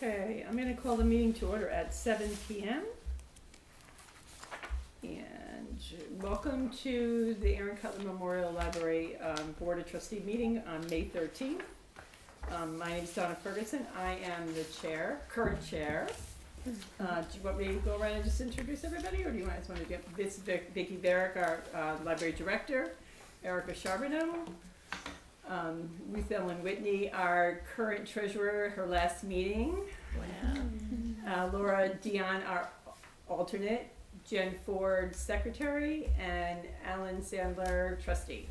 Okay, I'm gonna call the meeting to order at 7 p.m. And welcome to the Aaron Cutler Memorial Library Board of Trustee meeting on May 13th. My name is Donna Ferguson. I am the chair, current chair. Do you want me to go around and just introduce everybody, or do you guys want to get this Vicki Barrick, our library director, Erica Charbonneau, Ruth Ellen Whitney, our current treasurer, her last meeting. Wow. Laura Dion, our alternate, Jen Ford, secretary, and Alan Sandler, trustee.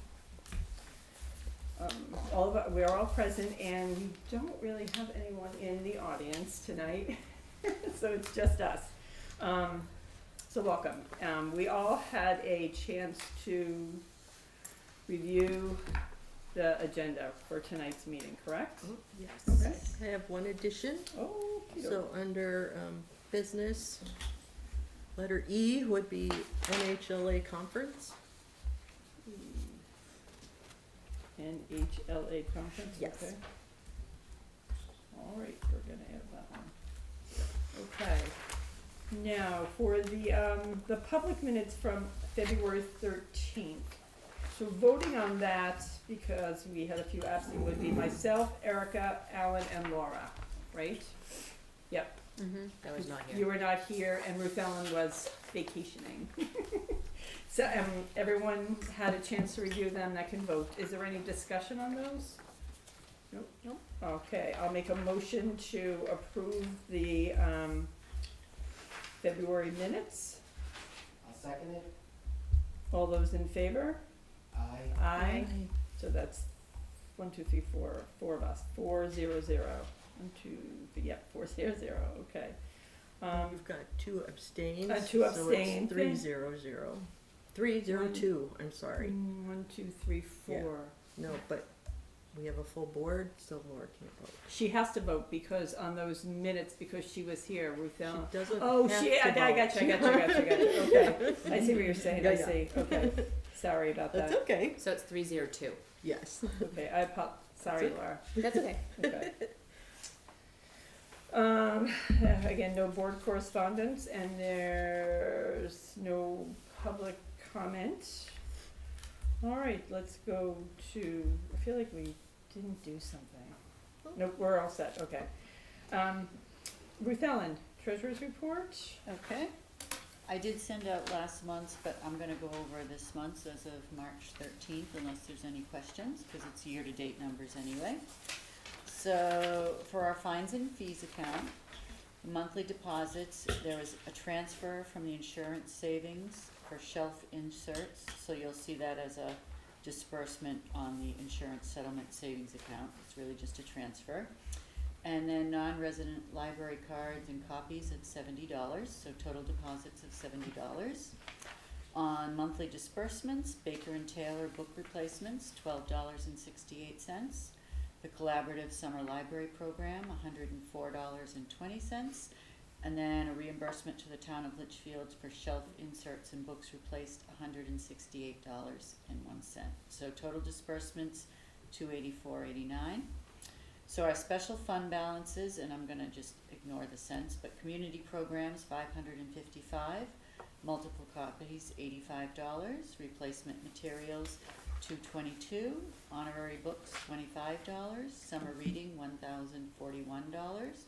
We're all present, and we don't really have anyone in the audience tonight, so it's just us. So welcome. We all had a chance to review the agenda for tonight's meeting, correct? Oh, yes. Okay. I have one addition. Oh, So under business, letter E would be NHLA conference. NHLA conference, Yes. okay. All right, we're gonna add that one. Okay. Now, for the public minutes from February 13th. So voting on that, because we had a few absent, would be myself, Erica, Alan, and Laura, right? Yep. Mm-hmm. I was not here. You were not here, and Ruth Ellen was vacationing. So everyone had a chance to review them that can vote. Is there any discussion on those? Nope. Nope. Okay, I'll make a motion to approve the February minutes. I'll second it. All those in favor? Aye. Aye. So that's 1, 2, 3, 4 of us. 4-0-0. 1, 2, 3, yep, 4-0-0. Okay. We've got 2 abstains. 2 abstain. So it's 3-0-0. 3-0-2, I'm sorry. 1, 2, 3, 4. Yeah. No, but we have a full board, so Laura can't vote. She has to vote because on those minutes, because she was here, Ruth Ellen. She doesn't Oh, have I to got you. Okay. I see what you're saying. I Yeah. see. Okay. Sorry about that. That's okay. So it's 302. Yes. Okay. Sorry, That's Laura. That's okay. Okay. Again, no board correspondence, and there's no public comment. All right, let's go to, I feel like we didn't do something. Nope, we're all set, okay. Ruth Ellen, treasurer's report? Okay. I did send out last month's, but I'm gonna go over this month's as of March 13th, unless there's any questions, because it's year-to-date numbers anyway. So, for our fines and fees account, monthly deposits, there was a transfer from the insurance savings for shelf inserts, so you'll see that as a disbursement on the insurance settlement savings account. It's really just a transfer. And then non-resident library cards and copies at $70, so total deposits of $70. On monthly disbursements, Baker and Taylor book replacements, $12.68. The Collaborative Summer Library Program, $104.20. And then a reimbursement to the town of Litchfield for shelf inserts and books replaced, $168.01. So total disbursements, $284.89. So our special fund balances, and I'm gonna just ignore the cents, but community programs, $555, multiple copies, $85, replacement materials, $222, honorary books, $25, summer reading, $1,041,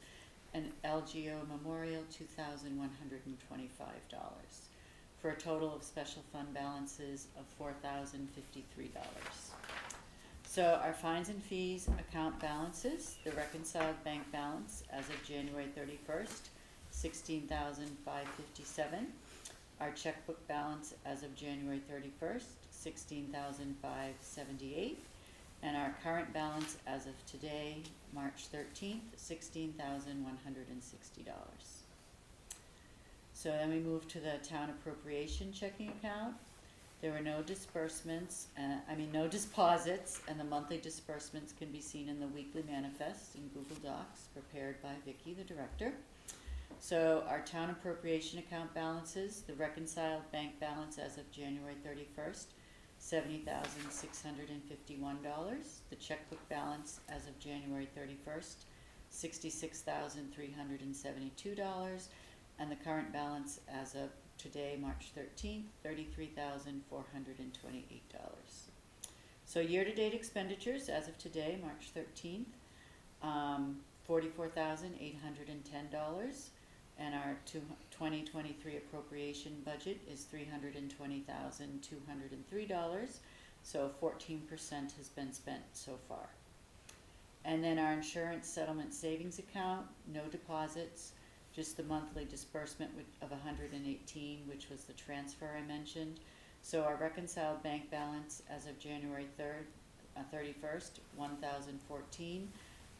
and LGO memorial, $2,125, for a total of special fund balances of $4,053. So our fines and fees account balances, the reconciled bank balance as of January 31st, $16,557. Our checkbook balance as of January 31st, $16,578. And our current balance as of today, March 13th, $16,160. So then we move to the town appropriation checking account. There were no disbursements, no deposits, and the monthly disbursements can be seen in the weekly manifest in Google Docs prepared by Vicki, the director. So our town appropriation account balances, the reconciled bank balance as of January 31st, $70,651. The checkbook balance as of January 31st, $66,372, and the current balance as of today, March 13th, $33,428. So year-to-date expenditures as of today, March 13th, $44,810, and our 2023 appropriation budget is $320,203, so 14% has been spent so far. And then our insurance settlement savings account, no deposits, just the monthly disbursement of $118, which was the transfer I mentioned. So our reconciled bank balance as of January 31st, $1,014.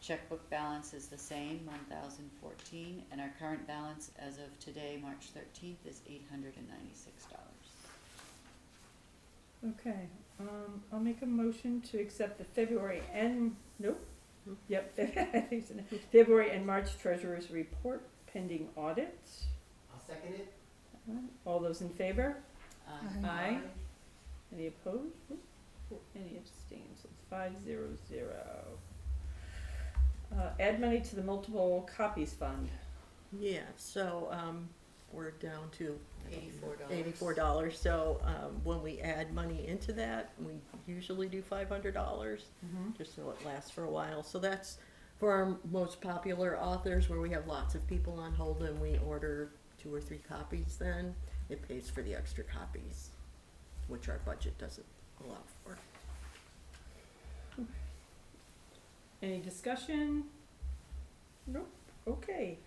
Checkbook balance is the same, $1,014, and our current balance as of today, March 13th, is $896. Okay, I'll make a motion to accept the February and, yep, I think so. February and March treasurer's report pending audit. I'll second it. All those in favor? Um, Aye. Any opposed? Any abstains? So it's 500. Add money to the multiple copies fund. Yeah, so, we're down to $84. So, when we add money into that, we usually do $500, just so it lasts for a while. So that's for our most popular authors where we have lots of people on hold and we order 2 or 3 copies then. It pays for the extra copies, which our budget doesn't allow for. Any discussion? Nope. Okay.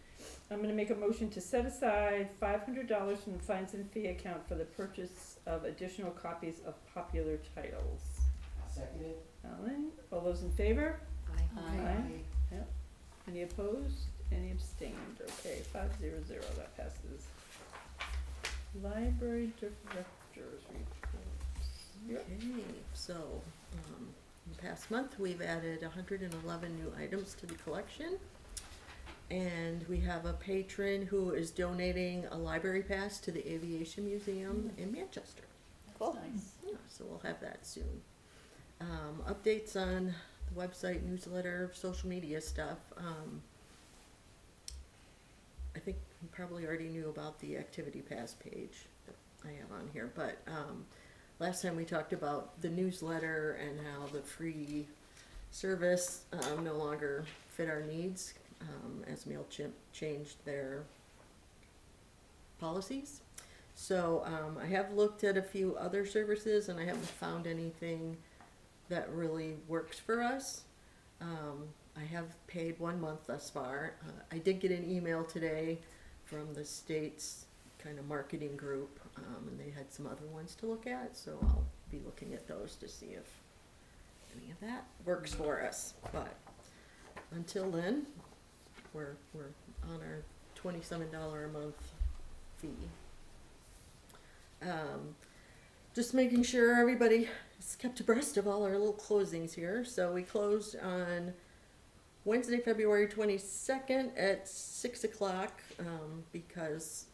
I'm gonna make a motion to set aside $500 from the fines and fee account for the purchase of additional copies of popular titles. I'll second it. Alan, all those in favor? Aye. Yep. Any opposed? Any abstained? Okay, 500, that passes. Library director's reports. Yep. Okay, so, in the past month, we've added 111 new items to the collection. And we have a patron who is donating a library pass to the Aviation Museum in Manchester. Cool. Nice. Yeah, so we'll have that soon. Updates on the website, newsletter, social media stuff. I think you probably already knew about the activity pass page that I have on here, but last time we talked about the newsletter and how the free service no longer fit our needs as MailChimp changed their policies. So I have looked at a few other services and I haven't found anything that really works for us. I have paid 1 month thus far. I did get an email today from the state's kind of marketing group, and they had some other ones to look at, so I'll be looking at those to see if any of that works for us. But until then, we're on our $27 a month fee. Just making sure everybody is kept abreast of all our little closings here. So we closed on Wednesday, February 22nd at 6 o'clock because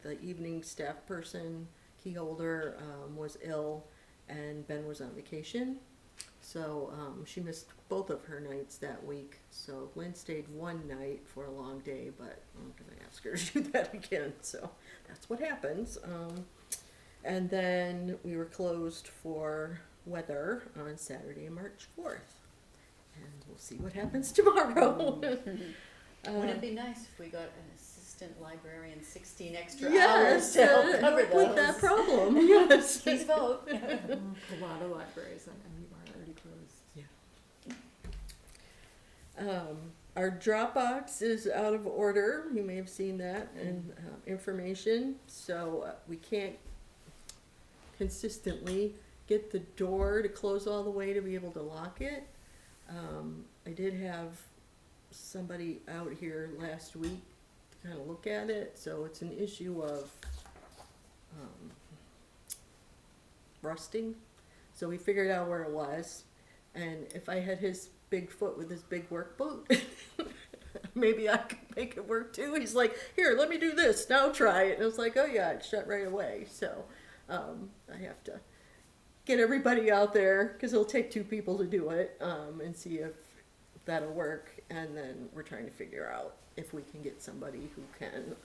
the evening staff person, key holder, was ill and Ben was on vacation. So she missed both of her nights that week. So Lynn stayed one night for a long day, but I'm going to ask her to do that again. So that's what happens. And then we were closed for weather on Saturday, March 4th. And we'll see what happens tomorrow. Wouldn't it be nice if we got an assistant librarian 16 extra Yes, hours to help cover with those? that problem. Yes. Please vote. A lot of libraries on MU are already closed. Our Dropbox is out of order. You may have seen that in information. So we can't consistently get the door to close all the way to be able to lock it. I did have somebody out here last week to kind of look at it. So it's an issue of rusting. So we figured out where it was. And if I had his big foot with his big work boot, maybe I could make it work too. He's like, here, let me do this. Now try it. And I was like, oh yeah, it shut right away. So I have to get everybody out there because it'll take 2 people to do it and see if that'll work, and then we're trying to figure out if we can get somebody who can,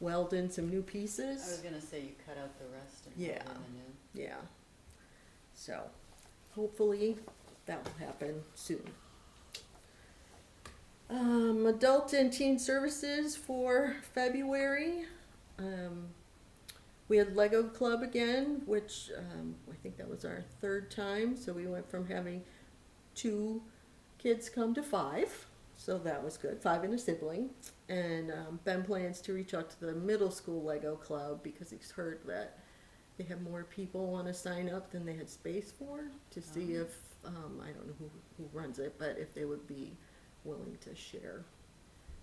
weld in some new pieces. I was gonna say you cut out the rest and Yeah. put in the new. Yeah. So, hopefully that will happen soon. Adult and teen services for February. We had Lego Club again, which I think that was our third time. So we went from having 2 kids come to 5. So that was good. 5 and a sibling. And Ben plans to reach out to the middle school Lego Club because he's heard that they have more people want to sign up than they had space for, to see if, I don't know who runs it, but if they would be willing to share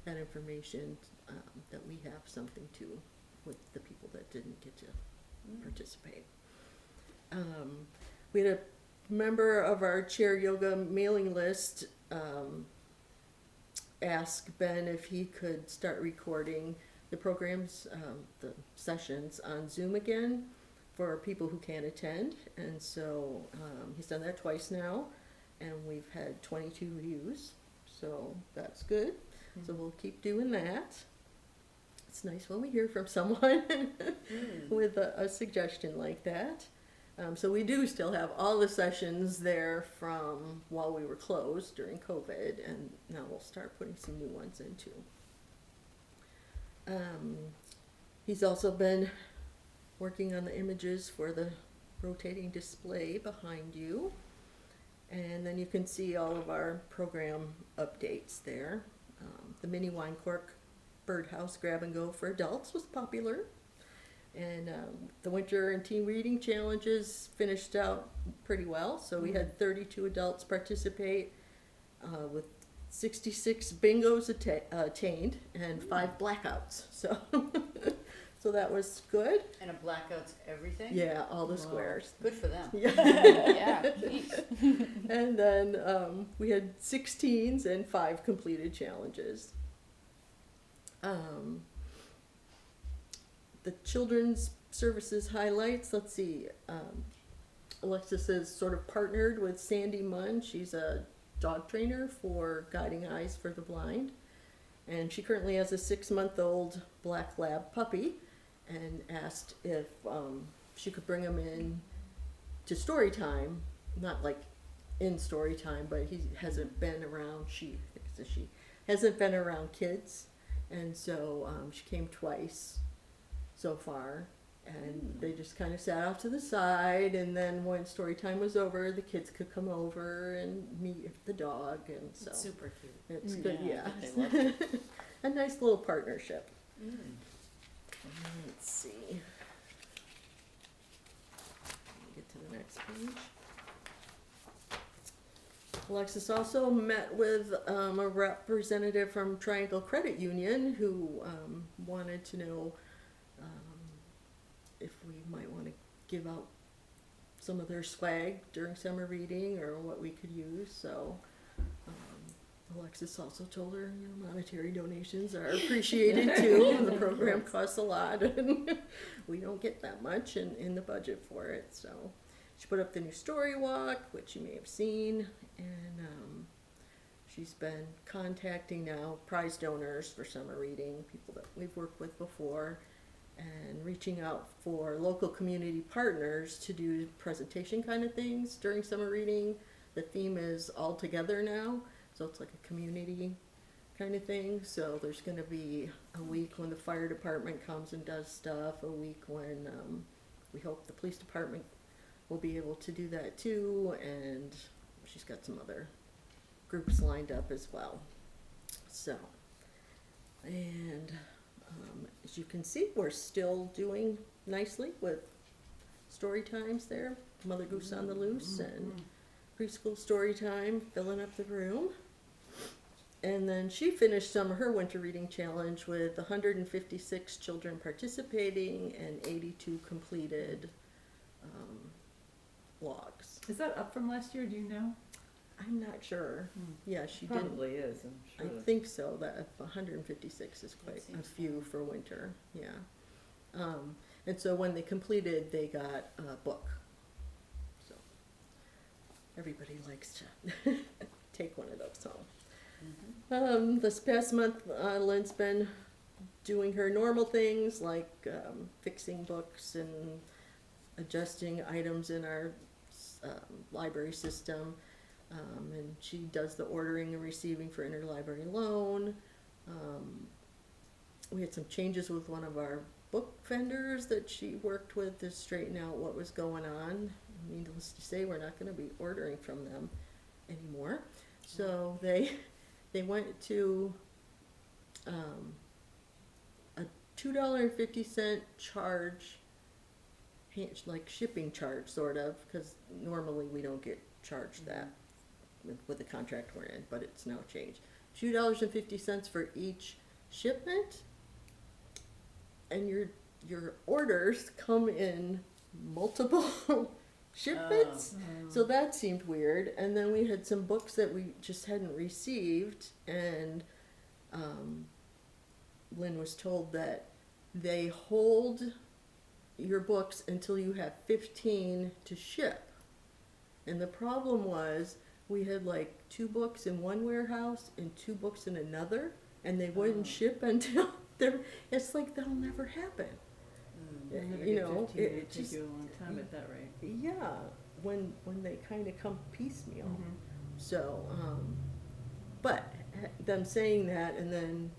that information, that we have something to with the people that didn't get to participate. We had a member of our chair yoga mailing list ask Ben if he could start recording the programs, the sessions on Zoom again for people who can't attend. And so he's done that twice now, and we've had 22 views, so that's good. So we'll keep doing that. It's nice when we hear from someone with a suggestion like that. So we do still have all the sessions there from while we were closed during COVID, and now we'll start putting some new ones in too. He's also been working on the images for the rotating display behind you. And then you can see all of our program updates there. The mini wine cork birdhouse grab and go for adults was popular. And the winter and teen reading challenges finished out pretty well. So we had 32 adults participate with 66 bingos attained and 5 blackouts. So so that was good. And a blackout's everything? Yeah, all the squares. Good for them. Yeah. Yeah, geez. And then we had 6 teens and 5 completed challenges. The children's services highlights, let's see. Alexis has sort of partnered with Sandy Munn. She's a dog trainer for Guiding Eyes for the Blind. And she currently has a 6-month-old black lab puppy, and asked if she could bring him in to story time, not like in story time, but he hasn't been around, she hasn't been around kids, and so she came twice so far, and they just kind of sat off to the side, and then when story time was over, the kids could come over and meet the dog, and so Super cute. it's good, yeah. I bet they loved it. A nice little partnership. Let's see. Get to the next page. Alexis also met with a representative from Triangle Credit Union who wanted to know if we might want to give out some of their swag during summer reading or what we could use. So Alexis also told her, monetary donations are appreciated too. The program costs a lot, and we don't get that much in the budget for it. So she put up the new story walk, which you may have seen, and she's been contacting now prize donors for summer reading, people that we've worked with before, and reaching out for local community partners to do presentation kind of things during summer reading. The theme is all together now. So it's like a community kind of thing. So there's going to be a week when the fire department comes and does stuff, a week when we hope the police department will be able to do that too, and she's got some other groups lined up as well. So, and as you can see, we're still doing nicely with story times there, Mother Goose on the Loose, and preschool story time, filling up the room. And then she finished some of her winter reading challenge with 156 children participating and 82 completed logs. Is that up from last year, do you know? I'm not sure. Yeah, she did. Probably is, I'm I sure. think so. That 156 is quite a seems few for winter. Yeah. And so when they completed, they got a book. So everybody likes to take one of those home. Mhm. This past month, Lynn's been doing her normal things like fixing books and adjusting items in our library system. And she does the ordering and receiving for interlibrary loan. We had some changes with one of our book vendors that she worked with to straighten out what was going on. Needless to say, we're not going to be ordering from them anymore. So they went to a $2.50 charge, like shipping charge sort of, because normally we don't get charged that with the contract we're in, but it's now changed. $2.50 for each shipment, and your orders come in multiple shipments. So that seemed weird. And then we had some books that we just hadn't received, and Lynn was told that they hold your books until you have 15 to ship. And the problem was we had like 2 books in one warehouse and 2 books in another, and they wouldn't ship until it's like that'll never happen. You know, it it take just, you a long time at that rate. yeah, when they kind of come piecemeal. Mhm. So, but them saying that, and then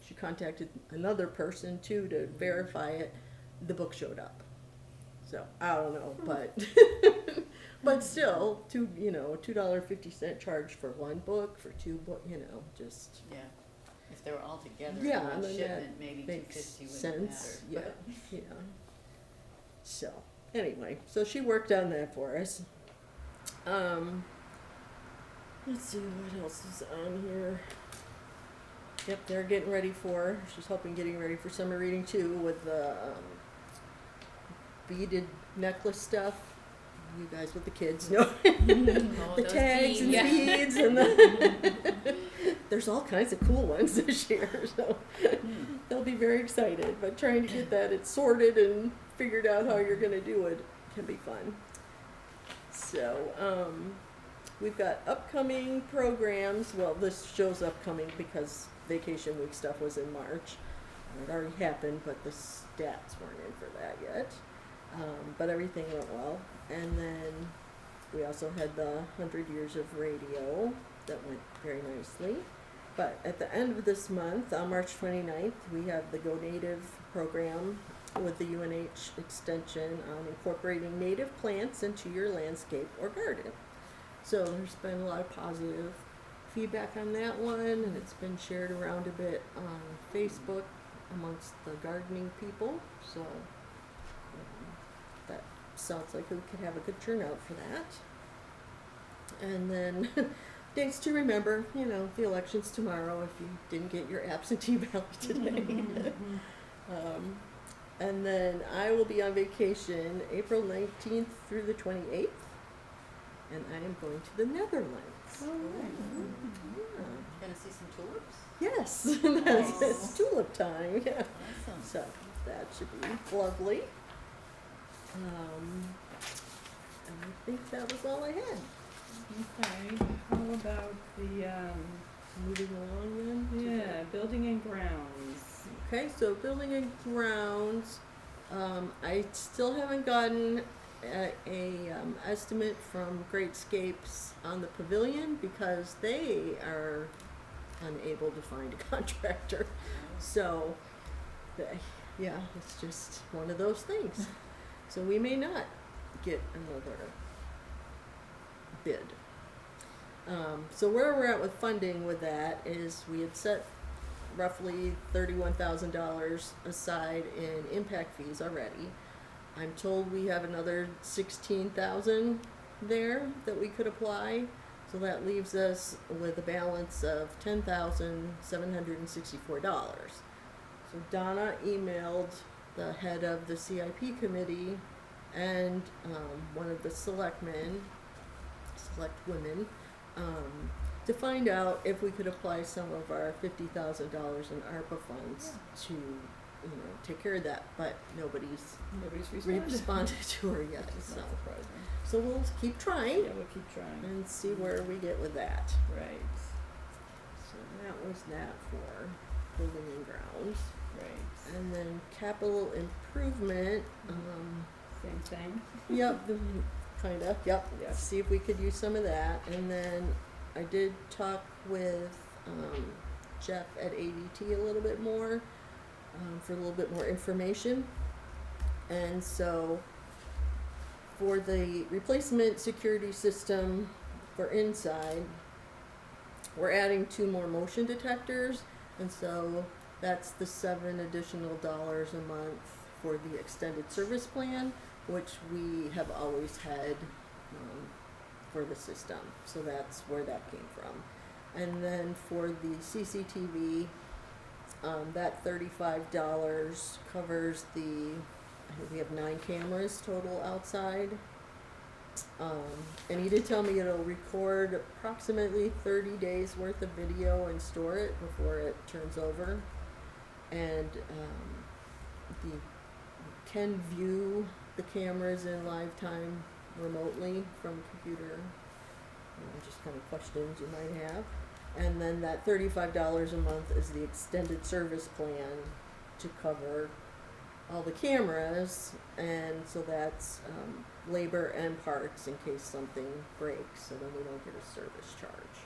she contacted another person too to verify it, the book showed up. So I don't know, but but still, $2.50 charge for one book, for 2 book, just Yeah, if they were all together Yeah, in one and then shipment, maybe makes 250 wouldn't sense. matter. Yeah, yeah. So anyway, so she worked on that for us. Let's see what else is on here. Yep, they're getting ready for. She's helping getting ready for summer reading too with the beaded necklace stuff. You guys with the kids know the those tags and beads. the Yeah. beads and the. There's all kinds of cool ones this year, so they'll be very excited. But trying to get that it's sorted and figured out how you're going to do it can be fun. So we've got upcoming programs. Well, this show's upcoming because vacation week stuff was in March. It already happened, but the stats weren't in for that yet. But everything went well. And then we also had the 100 Years of Radio that went very nicely. But at the end of this month, on March 29th, we have the Go Native program with the UNH extension on incorporating native plants into your landscape or garden. So there's been a lot of positive feedback on that one, and it's been shared around a bit on Facebook amongst the gardening people. So that sounds like we could have a good turnout for that. And then dates to remember, the election's tomorrow if you didn't get your absentee ballot today. And then I will be on vacation April 19th through the 28th, and I am going to the Netherlands. Oh, Yeah. Gonna see some tulips? Yes, it's tulip time, yeah. Awesome. So that should be lovely. And I think that was all I had. Okay, how about the, Moving along then? yeah, building and grounds? Okay, so building and grounds, I still haven't gotten a estimate from Greatscapes on the pavilion because they are unable to find a contractor. So, yeah, it's just one of those things. So we may not get another bid. So where we're at with funding with that is we had set roughly $31,000 aside in impact fees already. I'm told we have another 16,000 there that we could apply. So that leaves us with a balance of $10,764. So Donna emailed the head of the CIP committee and one of the select women, to find out if we could apply some of our $50,000 in ARPA funds to take care of that, but nobody's Nobody's responded. responded to her yet, It's so. not surprising. So we'll keep trying Yeah, we'll keep trying. and see where we get with that. Right, So that was that for building and grounds. right. And then capital improvement, Same thing. yep, kinda, yep. Yep. See if we could use some of that. And then I did talk with, Jeff at ADT a little bit more, for a little bit more information. And so for the replacement security system for inside, we're adding 2 more motion detectors, and so that's the $7 additional a month for the extended service plan, which we have always had for the system. So that's where that came from. And then for the CCTV, that $35 covers I think we have 9 cameras total outside. And he did tell me it'll record approximately 30 days worth of video and store it before it turns over. And you can view the cameras in live time remotely from computer, just kind of questions you might have. And then that $35 a month is the extended service plan to cover all the cameras, and so that's labor and parts in case something breaks, so then we don't get a service charge.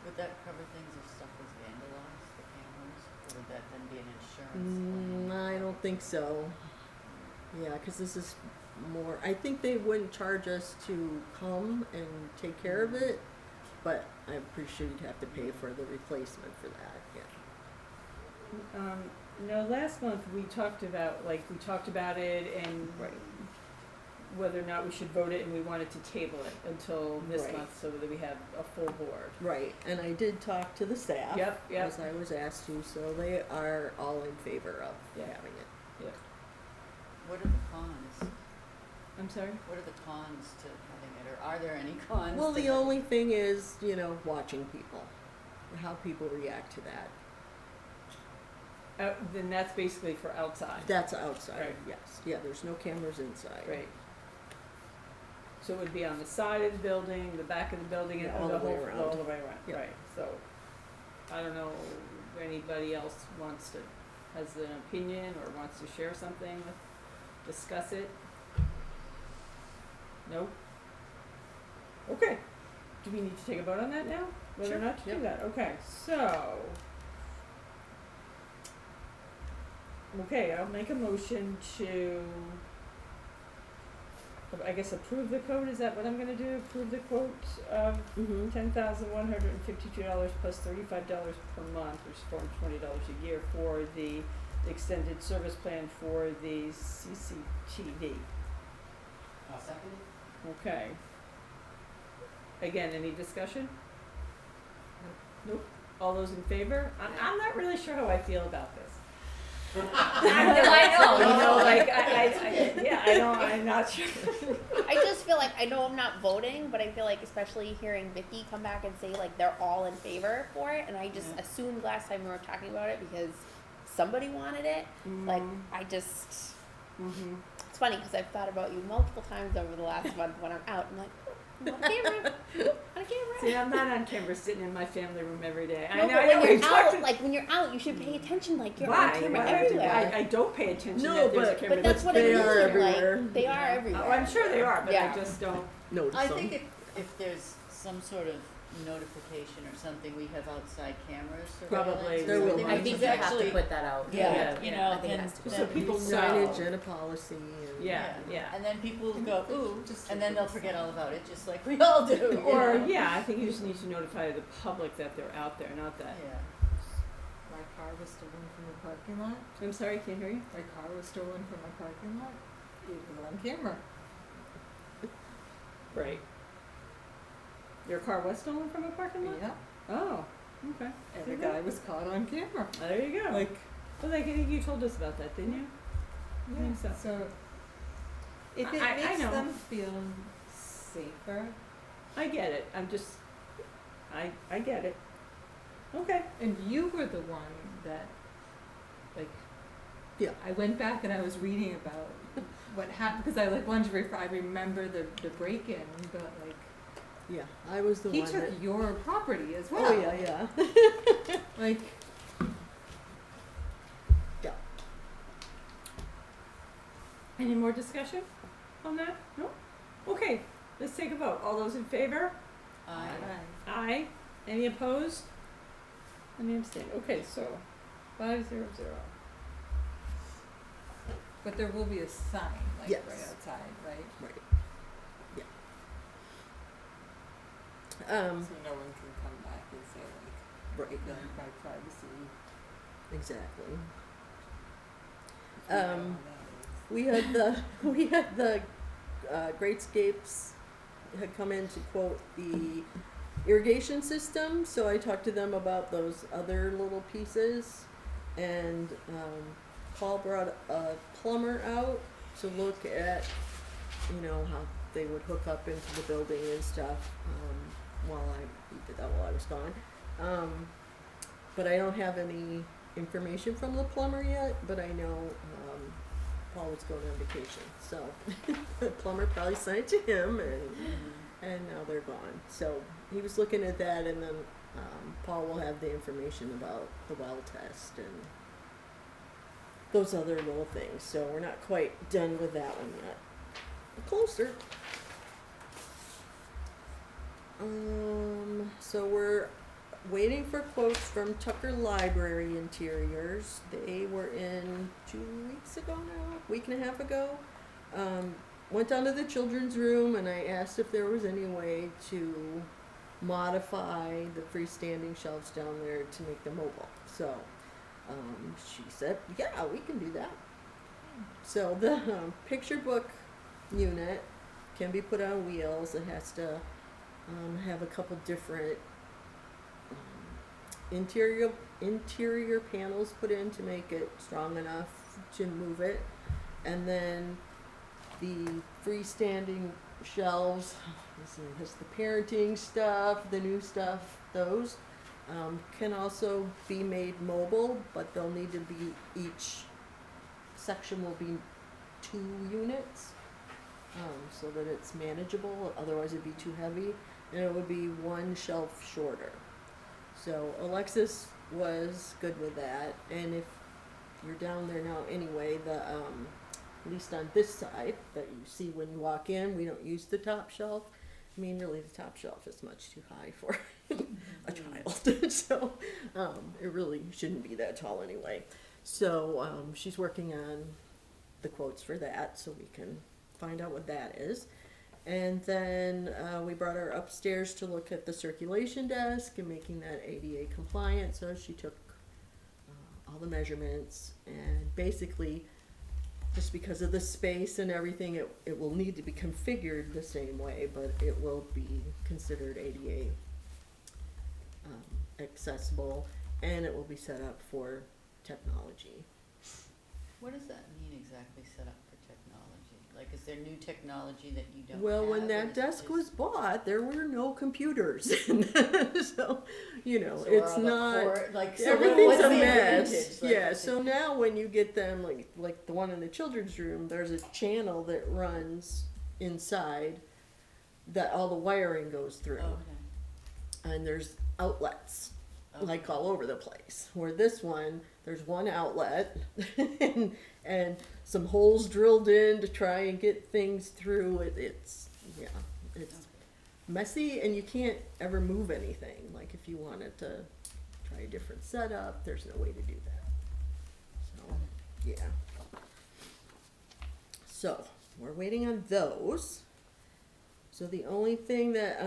Would that cover things if stuff was vandalized, the cameras, or would that then be an insurance claim? I don't think so. Yeah, 'cause this is more, I think they wouldn't charge us to come and take care of it, but I'm pretty sure you'd have to pay for the replacement for that, yeah. No, last month we talked about it and whether or not we should vote it, and we wanted to table it until this Right. month so that we have a full board. Right, and I did talk to the staff. Yep. As I was asked to, so they are all in favor of Yeah. having it. What are the cons? I'm sorry? What are the cons to having it, or are there any cons? Well, to the having only thing is, watching people, how people react to that. Then that's basically for outside. That's outside, Right. yes. Yeah, there's no cameras inside. Right. So it would be on the side of the building, the back of the building, and Yeah, all the the way whole, around. all the way around, Yeah. right, so, I don't know if anybody else has an opinion or wants to share something, discuss it? Nope? Okay, do we need to take a vote on that now, whether or Sure, not to do yep. that, okay, so. Okay, I'll make a motion to, I guess, approve the quote, is that what I'm gonna do? Approve the quote of Mm-hmm. $10,152 plus $35 per month, which is $420 a year for the extended service plan for the CCTV. I'll second it. Okay. Again, any discussion? Nope. All those in favor? I'm not really sure how I feel about this. I know. I'm not sure. I just feel like I know I'm not voting, but I feel like especially hearing Vicky come back and say like they're all in favor for it, and I just Yeah. assumed last time we were talking about it because somebody wanted it. Like I just, Mm-hmm. it's funny because I've thought about you multiple times over the last month when I'm out. I'm like, I'm on camera, on camera. See, I'm not on camera sitting in my family room every day. No, but when you're out, like when you're out, you should pay attention. Like you're why? on camera Why do I do everywhere. that? I don't pay attention No, that there's a but- camera. But that's what They I mean. are everywhere. Like they are everywhere. Oh, I'm sure they are, but I Yeah. just don't. Notice I them. think if there's some sort of notification or something, we have outside cameras. Probably. surveillance or There will something, be. I I think it's you have actually, to put that out. yeah, you know, I think it then, has to be. So then people know. Signage and a policy and. Yeah. And then people go, ooh, and then they'll forget all about it, just like we all do. Or, you know? yeah, I think you just need to notify the public that they're out there, not that. Yeah. My car was stolen from a parking lot. I'm sorry, I can't hear you. My car was stolen from a parking lot. It was on camera. Right. Your car was stolen from a parking lot? Yeah. Oh, okay. And See the that? guy was caught on camera. There you go. Like, Well, I think you told us about that, didn't you? I think so. so if it I makes know. them feel safer, I get it. I'm just, I get it. Okay. and you were the one that like, Yeah. I went back and I was reading about what happened, because I like wanted to I remember the break-in, but like, Yeah, I was the he one took that. your property as well. Oh, yeah. Like, Yeah. Any more discussion on that? No? Okay, let's take a vote. All those in favor? I, Aye. Any opposed? Any abstain? Okay, so 500. but there will be a sign, like, Yes. right outside, right? Right. Yeah. So no one can come back and say like, Right. like my privacy. Exactly. You know how that is. We had the Greatscapes had come in to quote the irrigation system, so I talked to them about those other little pieces, and Paul brought a plumber out to look at, how they would hook up into the building and stuff, he did that while I was gone. But I don't have any information from the plumber yet, but I know Paul was going on vacation, so the plumber probably sent it to him, and now they're gone. So he was looking at that, and then Paul will have the information about the well test and those other little things. So we're not quite done with that one yet. We're closer. So we're waiting for quotes from Tucker Library Interiors. They were in 2 weeks ago now, week and a half ago. Went down to the children's room and I asked if there was any way to modify the freestanding shelves down there to make them mobile. So she said, yeah, we can do that. So the picture book unit can be put on wheels. It has to have a couple different interior panels put in to make it strong enough to move it, and then the freestanding shelves, has the parenting stuff, the new stuff, those can also be made mobile, but they'll need to be, each section will be 2 units, so that it's manageable, otherwise it'd be too heavy, and it would be 1 shelf shorter. So Alexis was good with that, and if you're down there now anyway, at least on this side that you see when you walk in, we don't use the top shelf. I mean, really, the top shelf is much too high for a child, so it really shouldn't be that tall anyway. So she's working on the quotes for that, so we can find out what that is. And then we brought her upstairs to look at the circulation desk and making that ADA compliant. So she took all the measurements, and basically, just because of the space and everything, it will need to be configured the same way, but it will be considered ADA accessible, and it will be set up for technology. what does that mean exactly, set up for technology? Like, is there new technology that you don't have? Well, when or that is it desk just- was bought, there were no computers. So, So it's are all the not, so everything's what's a the mess. advantage? Like, Yeah, what's so it- now when you get them, like the one in the children's room, there's a channel that runs inside that all the wiring goes through. Okay. And there's outlets, like Okay. all over the place. Where this one, there's one outlet and some holes drilled in to try and get things through. It's Okay. messy, and you can't ever move anything. Like if you wanted to try a different setup, there's no way to do that. So, yeah. So, we're waiting on those. So the only thing that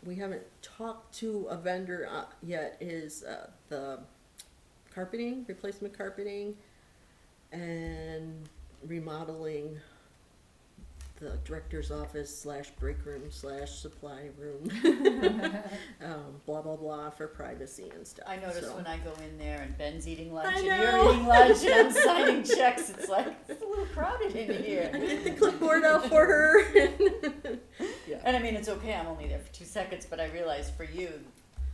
we haven't talked to a vendor yet is the carpeting, replacement carpeting, and remodeling the director's office / break room / supply room, blah blah blah, for privacy and stuff. I notice So- when I go in there and Ben's eating lunch I and know. you're eating lunch and I'm signing checks, it's like, it's a little crowded in I here. get the clipboard out for her. Yeah. And I mean, it's okay, I'm only there for 2 seconds, but I realize for you,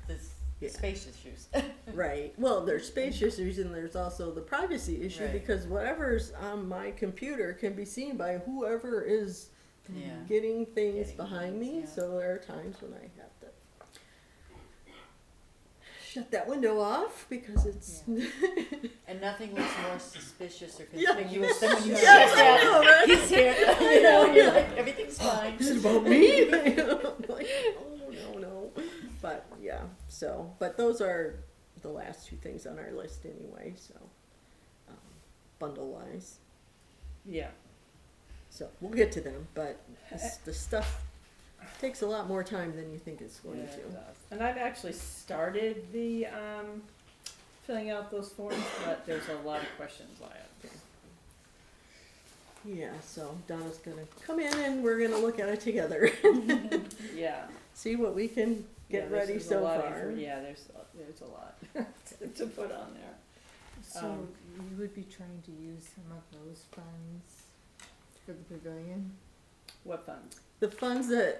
there's Yeah. space issues. Right. Well, there's space issues and there's also the privacy issue Right. because whatever's on my computer can be seen by whoever is Yeah. getting things Getting behind things, me. yeah. So there are times when I have to shut that window off because it's. And nothing looks more suspicious or Yeah. conspicuous than when you Yes, shut I down. know, right? He's here, you know, and you're like, everything's fine. Is it about me? Like, oh no. But yeah, so but those are the last two things on our list anyway. So bundle wise, Yeah. so we'll get to them. But the stuff takes a lot more time than you think it's going Yeah, to. it does. And I've actually started the filling out those forms, but there's a lot of questions I have. Yeah, so Donna's gonna come in and we're gonna look at it together. Yeah. See what we can get Yeah, ready there's a so lot of far. yeah, there's a lot to put on there. So you would be trying to use some of those funds for the pavilion? What funds? The funds that,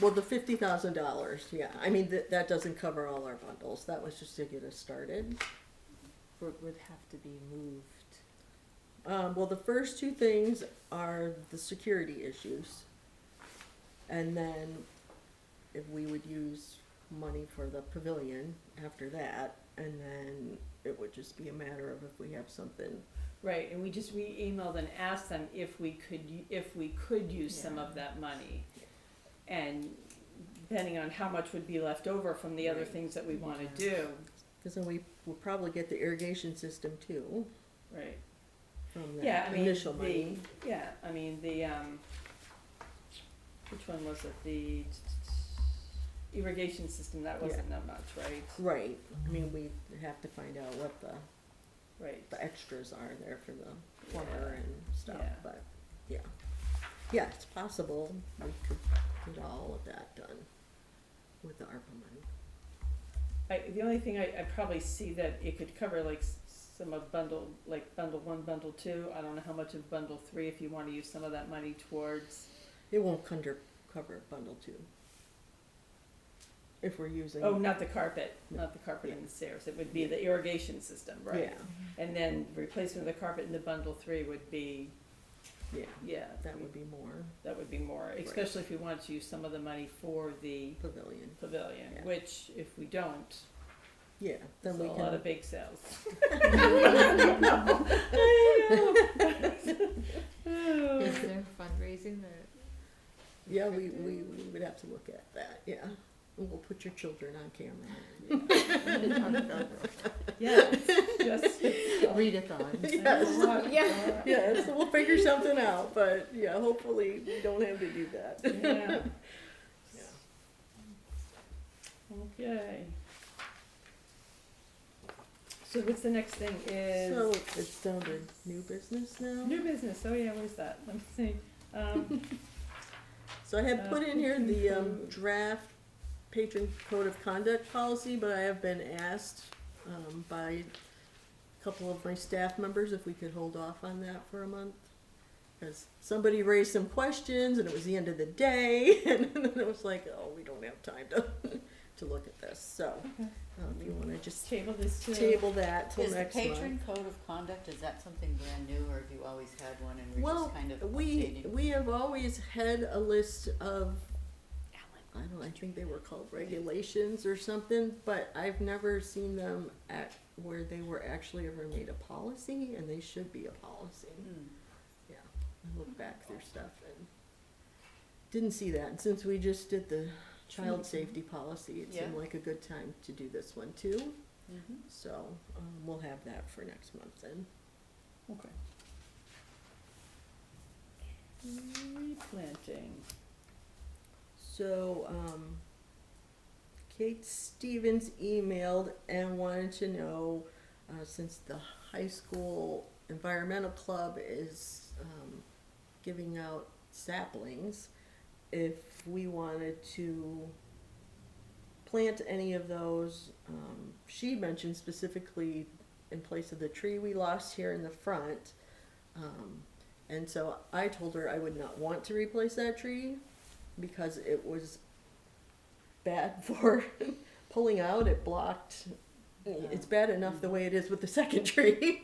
well, the $50,000, yeah. I mean, that doesn't cover all our bundles. That was just to get us started. Would have to be moved. Well, the first two things are the security issues. And then if we would use money for the pavilion after that, and then it would just be a matter of if we have something. Right, and we emailed and asked them if we could use some of that money. And depending on how much would be left over from the other Right. things that we wanna do, Because then we will probably get the irrigation system too, right? from Yeah, that I mean, initial money. Which one was it? The irrigation system, that wasn't that much, right? Right, I mean, we have to find out what Right. the extras are there for the plumber and stuff, Yeah. but, yeah. Yeah, it's possible we could get all of that done with the ARPA money. The only thing I probably see that it could cover like some of bundle 1, bundle 2, I don't know how much of bundle 3, if you wanna use some of that money towards, It won't cover bundle two. If we're using. oh, not the carpet in the stairs, it would be the irrigation system, right? Yeah, And then replacement of the carpet in the bundle 3 would be, yeah, that would be more that would be more, especially if we wanted to use some of the money for the pavilion. pavilion, Yeah. which if we don't, Yeah, then there's we a lot can, of bake sales. Is there fundraising that? yeah, we would have to look at that, yeah. And we'll put your children on camera. Yeah, just, Readathon. Yes. Yeah. Yeah, so we'll figure something out, but yeah, hopefully we don't have to do that. yeah. Yeah. Okay. So what's the next thing is? So it's down to new business now. New business, oh yeah, where's that? Let me see. So I had put in here the draft patron code of conduct policy, but I have been asked by a couple of my staff members if we could hold off on that for a month. Because somebody raised some questions and it was the end of the day, and then it was like, oh, we don't have time to look at this. So if you want to just Table this to. table that till Is the next month. patron code of conduct, is that something brand new, or have you always had one and we're Well, just kind of we updating? have always had a list of, I think they were called regulations or something, but I've never seen them at where they were actually ever made a policy, and they should be a policy. Hmm. Yeah, I looked back through stuff and didn't see that, and since we just did the child safety policy, it seemed Yeah. like a good time to do this one too, Mhm. so we'll have that for next month then. Okay. Replanting. So, Kate Stevens emailed and wanted to know, since the high school environmental club is giving out saplings, if we wanted to plant any of those. She mentioned specifically in place of the tree we lost here in the front. And so I told her I would not want to replace that tree because it was bad for pulling out. It blocked It's bad enough the way it is with the second tree,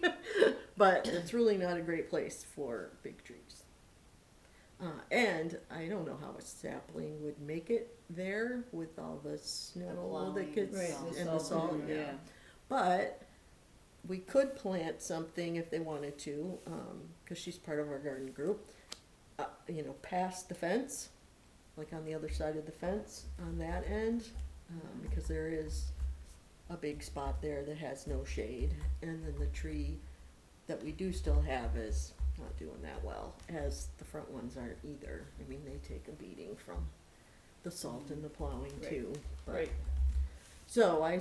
but it's really not a great place for big trees. And I don't know how a sapling would make it there with all the snow plowing, that gets Right, and the salt, yeah. But we could plant something if they wanted to, cause she's part of our garden group, past the fence, like on the other side of the fence on that end, because there is a big spot there that has no shade, and then the tree that we do still have is not doing that well, as the front ones aren't either. I mean, they take a beating from the salt and the plowing Right. too. But- Right. So I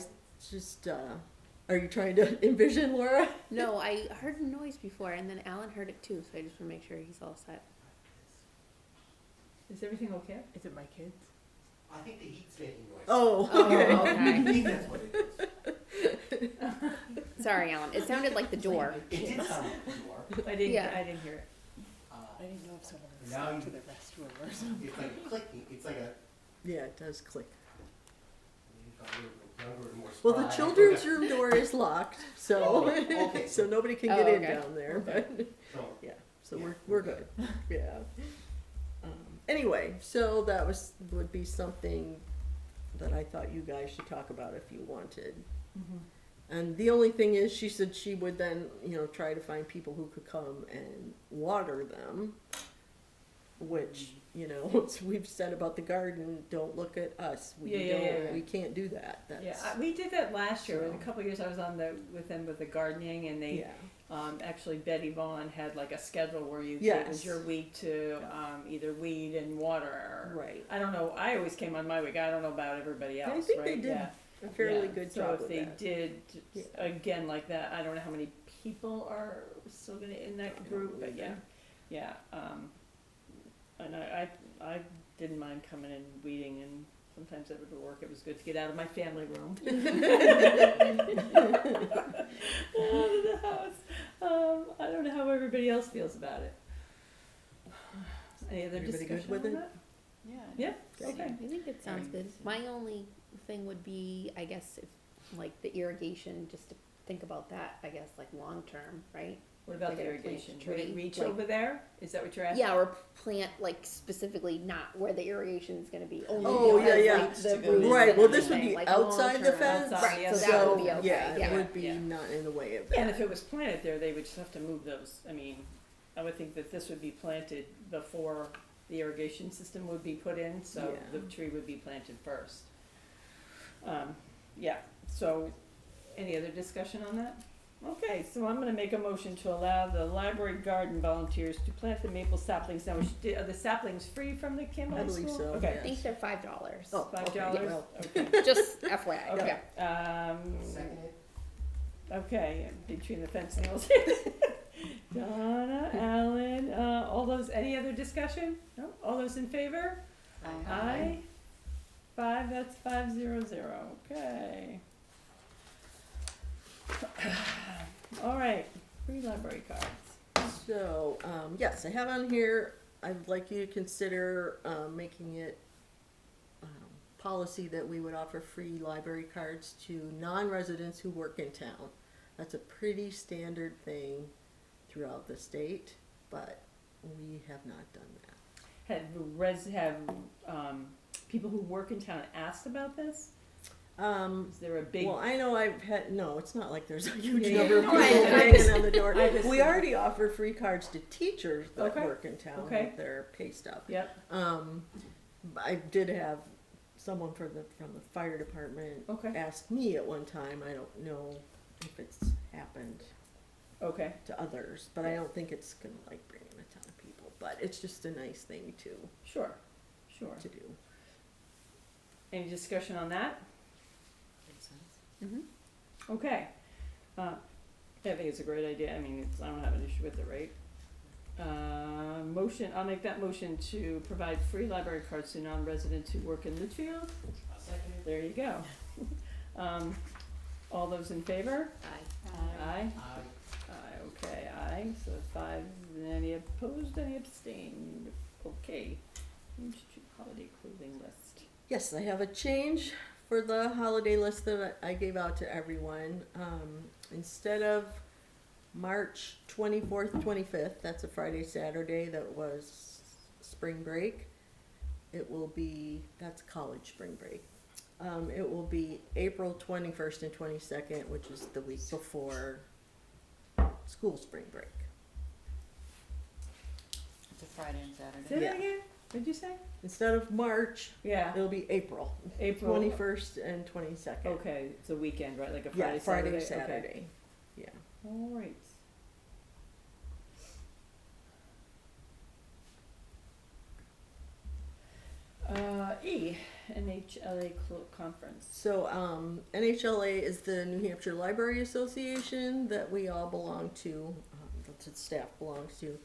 just, are you trying to envision, Laura? No, I heard a noise before, and then Alan heard it too, so I just want to make sure he's all set. Is everything okay? Is it my kids? I think the heat's making noise. Oh, Oh, okay. I okay. think that's what it is. Sorry, Alan. It sounded like the door. It did sound like the door. I didn't Yeah. hear it. I didn't know if someone was Now going you- to the restroom or something. It's like a clicking, it's like a, Yeah, it does click. if I were younger and more Well, spry, the I children's think room door is locked, so, Oh, okay. so nobody can Oh, get in okay. down there, Okay. but, So, yeah, so Yeah, we're okay. good, yeah. Anyway, so that would be something that I thought you guys should talk about if you wanted. Mm-hmm. And the only thing is, she said she would then, try to find people who could come and water them, which, we've said about the garden, don't look at us. Yeah. We can't do that. That's, Yeah, we did that last year. In a So- couple of years, I was with them with the gardening, and they, yeah. actually Betty Vaughn had like a schedule where it was Yes. your week to, either weed and water. Right. I don't know, I always came on my week, I don't know about everybody else, I right? think they did Yeah. a fairly Yeah. good so job if with they that. did, Yeah. again, like that, I don't know how many people are still gonna, in that group, but yeah, yeah, and I didn't mind coming and weeding, and sometimes it would work, it was good to get out of my family room. Out of the house. I don't know how everybody else feels about it. Any other Everybody good discussion with on it? that? Yeah. Yeah, okay. I think it sounds good. My only thing would be, I guess, if, like the irrigation, just to think about that, I guess, like long term, right? What about the They're gonna plant irrigation? a Would it tree, reach like- over there? Is that what you're asking? Yeah, or plant like specifically not where the irrigation is going to be. Only Oh, because, yeah. like, the To go roots in. Right, and well, this would everything, be like, outside the long-term. fence, Outside, Right, so that would be okay. yeah, Yeah, it would be yeah. not in the way of that. And if it was planted there, they would just have to move those. I mean, I would think that this would be planted before the irrigation system would be put in, so Yeah. the tree would be planted first. Yeah, so, any other discussion on that? Okay, so I'm gonna make a motion to allow the library garden volunteers to plant the maple saplings. Now, are the saplings free from the Campbell I High believe School? so, Okay. I think they're $5. Oh, okay, $5? well. Okay. Just FYI. Okay, second it. okay, between the fence nails. Donna, Alan, any other discussion? No? All those in favor? Aye. 500, okay. All right, free library cards. So, yes, I have on here, I'd like you to consider, making it, policy that we would offer free library cards to non-residents who work in town. That's a pretty standard thing throughout the state, but we have not done that. Have people who work in town asked about this? Is there a big? Well, I know I've had, no, it's not like there's a huge Yeah, number of yeah. people No, I hanging on the door. I just- We already offer free cards to teachers that Okay. work in town Okay. with their pay stub. Yep, I did have someone from the fire department okay, ask me at one time. I don't know if it's happened okay, to others, but I don't think it's gonna like bring in a ton of people. But it's just a nice thing sure. to do. Any discussion on that? Mm-hmm. Okay. I think it's a great idea. I mean, I don't have an issue with it, right? I'll make that motion to provide free library cards to non-residents who work in Litchfield. I'll second it. There you go. All those in favor? Aye. Aye. Aye. Aye, okay, aye. So 5, any opposed, any abstained? Okay. Change to holiday clothing list. Yes, I have a change for the holiday list that I gave out to everyone. Instead of March 24th, 25th, that's a Friday, Saturday, that was spring break. It will be, that's college spring break. It will be April 21st and 22nd, which is the week before school spring break. It's a Friday and Say Saturday. Yeah. that again? What'd you say? Instead of March, Yeah, it'll be April April. 21st and 22nd. Okay, it's a weekend, right? Like a Yeah, Friday, Friday, Saturday? Okay. Saturday. Yeah. All right. E, NHLA conference. So, NHLA is the New Hampshire Library Association that we all belong to, that the staff belongs to.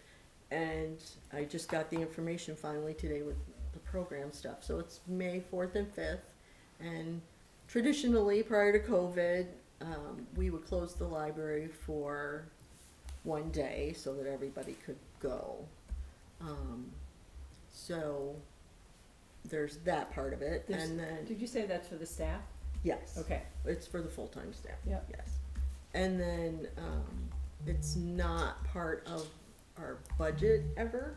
And I just got the information finally today with the program stuff. So it's May 4th and 5th. And traditionally, prior to COVID, we would close the library for one day so that everybody could go. So there's that part of it. There's- And then, Did you say that's for the staff? yes. Okay. It's for the full-time staff. Yep. Yes. And then, it's not part of our budget ever.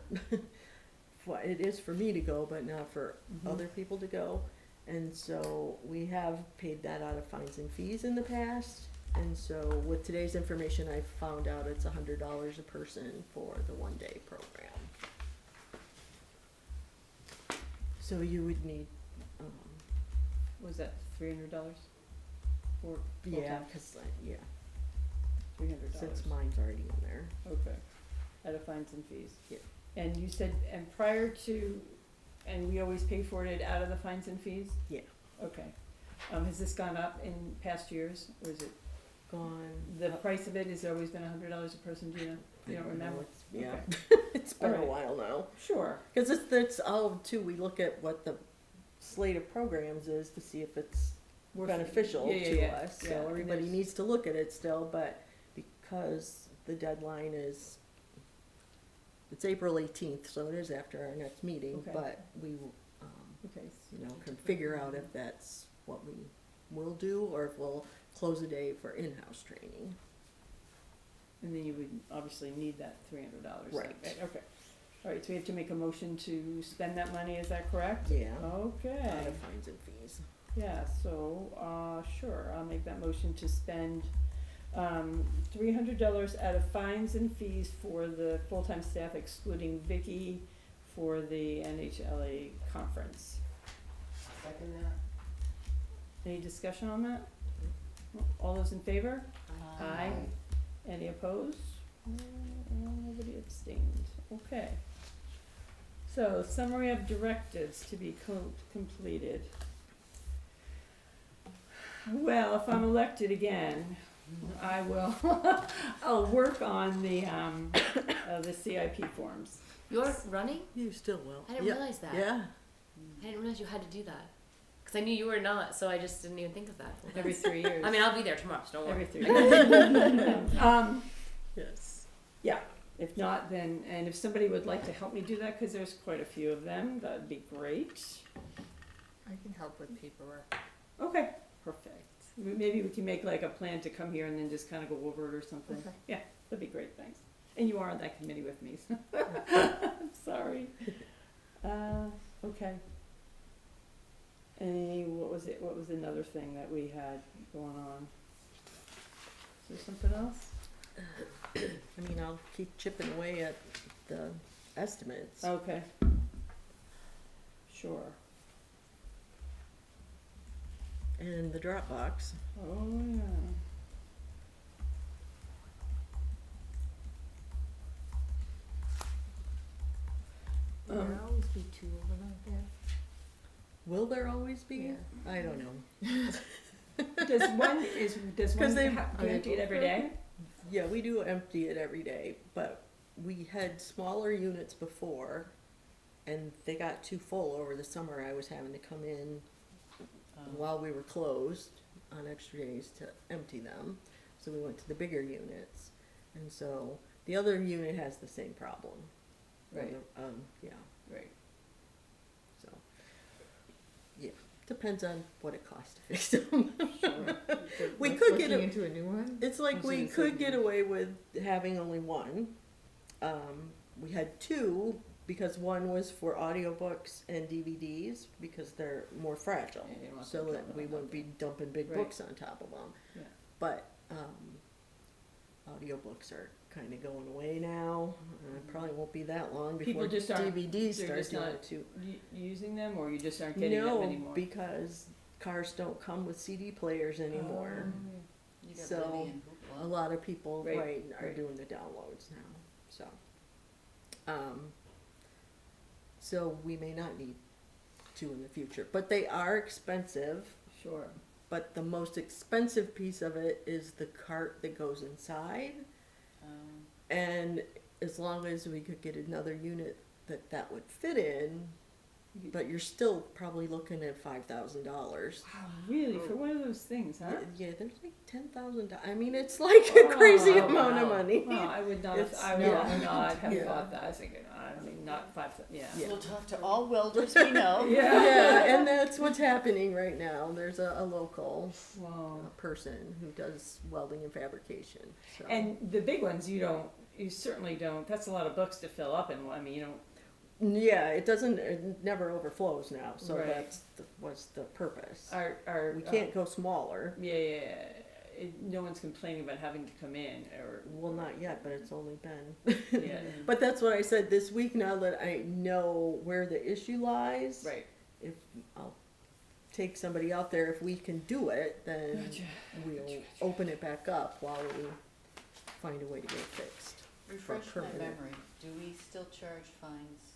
Well, it is for me to go, but not for Mhm. other people to go. And so we have paid that out of fines and fees in the past. And so with today's information, I found out it's $100 a person for the one-day program. So you would need, Was that $300? For yeah, full-time? cause, yeah, $300. since mine's already in there. Okay, out of fines and fees. Yeah. And you said, and prior to, and we always pay for it out of the fines and fees? Yeah. Okay. Has this gone up in past years, or is it, Gone. the price of it has always been $100 a person, do you know? You don't remember? It's- Yeah, Okay. it's been a Alright. while now. Sure. Cause it's all too, we look at what the slate of programs is to see if it's We're- beneficial yeah, yeah, to yeah, us. yeah, So and everybody there's- needs to look at it still, but because the deadline is, it's April 18th, so it is after our next meeting, Okay. but we, Okay. can figure out if that's what we will do or if we'll close a day for in-house training. And then you would obviously need that $300. Right. Okay. All right, so we have to make a motion to spend that money, is that correct? Yeah. Okay. Out of fines and fees. Yeah, so, sure, I'll make that motion to spend, $300 out of fines and fees for the full-time staff excluding Vicky for the NHLA conference. Second that? Any discussion on that? All those in favor? Aye. Any opposed? Nobody abstained. Okay. So, summary of directives to be completed. Well, if I'm elected again, I will, I'll work on the CIP forms. You're running? You still will. I didn't Yeah. realize that. Yeah. I didn't realize you had to do that. Because I knew you were not, so I just didn't even think of that. Every 3 years. I mean, I'll be there tomorrow, so don't worry. Every 3 years. Yes. Yeah, if not, then, and if somebody would like to help me do that, cause there's quite a few of them, that'd be great. I can help with paperwork. Okay, perfect. Maybe we can make like a plan to come here and then just kinda go over it or something. Okay. Yeah, that'd be great, thanks. And you are on that committee with me, so. I'm sorry. Okay. What was another thing that we had going on? Is there something else? I mean, I'll keep chipping away at the estimates. Okay. Sure. And the Dropbox. Oh, yeah. Will there always be two of them out there? Will there always be? Yeah. I don't know. Does one, does 'Cause one they- have, do are you they empty it both every day? Yeah, we do empty it every day, but we had smaller units before and they got too full over the summer. I was having to come in while we were closed on extra days to empty them. So we went to the bigger units. And so the other unit has the same problem. Right. Yeah, Right. so, yeah. Depends on what it costs to fix them. Sure. We Like could get looking a, into a new one. it's like was we gonna say, could get away with having only one. We had two because one was for audiobooks and DVDs because they're more fragile, Yeah, you don't want so them that dropping we out wouldn't be there. dumping big Right. books on top of them. Yeah. But audiobooks are kind of going away now. It probably won't be that long People before just aren't- DVDs they're start just doing not it too. Using them, or you just aren't getting them No, anymore? because cars don't come with CD players anymore. You got So, Libby and A Hoopla. lot of people, Right, right, are right. doing the downloads now, so. So we may not need two in the future, but they are expensive. Sure. But the most expensive piece of it is the cart that goes inside. And as long as we could get another unit that would fit in, but you're still probably looking at $5,000. Wow, really, for one of those things, huh? Yeah, there's like $10,000. I mean, it's like a crazy Oh, amount of wow. money. Well, I would not have, It's- I would yeah. not have Yeah. thought that, I was thinking, I mean, not five, yeah. Yeah. We'll talk to all welders we know. Yeah, and that's what's happening right now. There's a local Wow. person who does welding and fabrication. So. And the big ones, you certainly don't, that's a lot of books to fill up in one, I mean, you don't, yeah, it never overflows now. So Right. that's was the purpose. are. We can't go smaller. Yeah, no one's complaining about having to come in, or, Well, not yet, but it's only been. yeah, But that's what I said this week. Now that I know where the issue lies, right. if I'll take somebody out there, if we can do it, then Gotcha. we'll open it back up while we find a way to get it fixed. Refresh my permanent. memory, do we still charge fines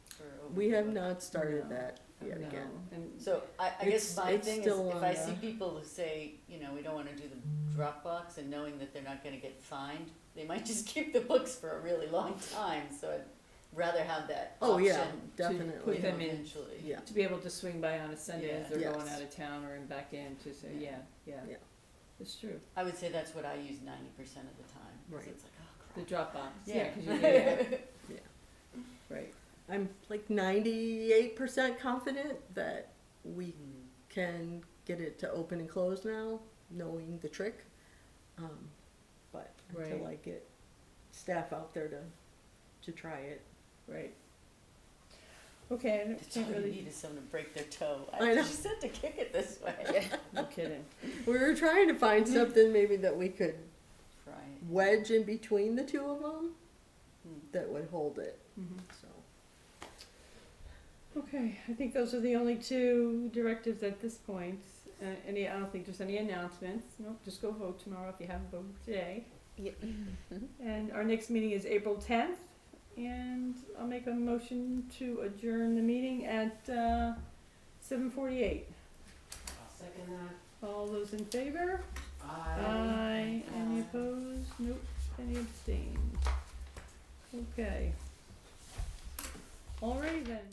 for overbook? We have not started No. that yet No, again. and So I guess my It's thing is, still if on I the- see people who say, you know, we don't wanna do the Dropbox and knowing that they're not gonna get fined, they might just keep the books for a really long time, so I'd rather have that Oh, option. yeah, put definitely. you know, them in. eventually. Yeah. to be able to swing by on a Sunday as they're Yes. going out of town or back in to say, yeah, Yeah. yeah, Yeah. it's true. I would say that's what I use 90% of the time, 'cause Right. it's like, oh The crap. Dropbox, yeah, Yeah. 'cause you need it, Yeah. right. I'm like 98% confident that we Hmm. can get it to open and close now, knowing the trick. But until Right. I get staff out there to try it. Right. Okay, I don't- That's all can't you really, need is someone to break their toe. I know. She said to kick it this way. no kidding. We were trying to find something maybe that we could Try it. wedge in between the two of them Hmm. that would hold it. Mhm. So Okay, I think those are the only two directives at this point. I don't think there's any announcements. Nope, just go vote tomorrow if you haven't voted today. Yeah. And our next meeting is April 10th, and I'll make a motion to adjourn the meeting at 7:48. I'll second that. All those in favor? Aye. Any Aye. opposed? Nope. Any abstained? Okay. Alrighty then.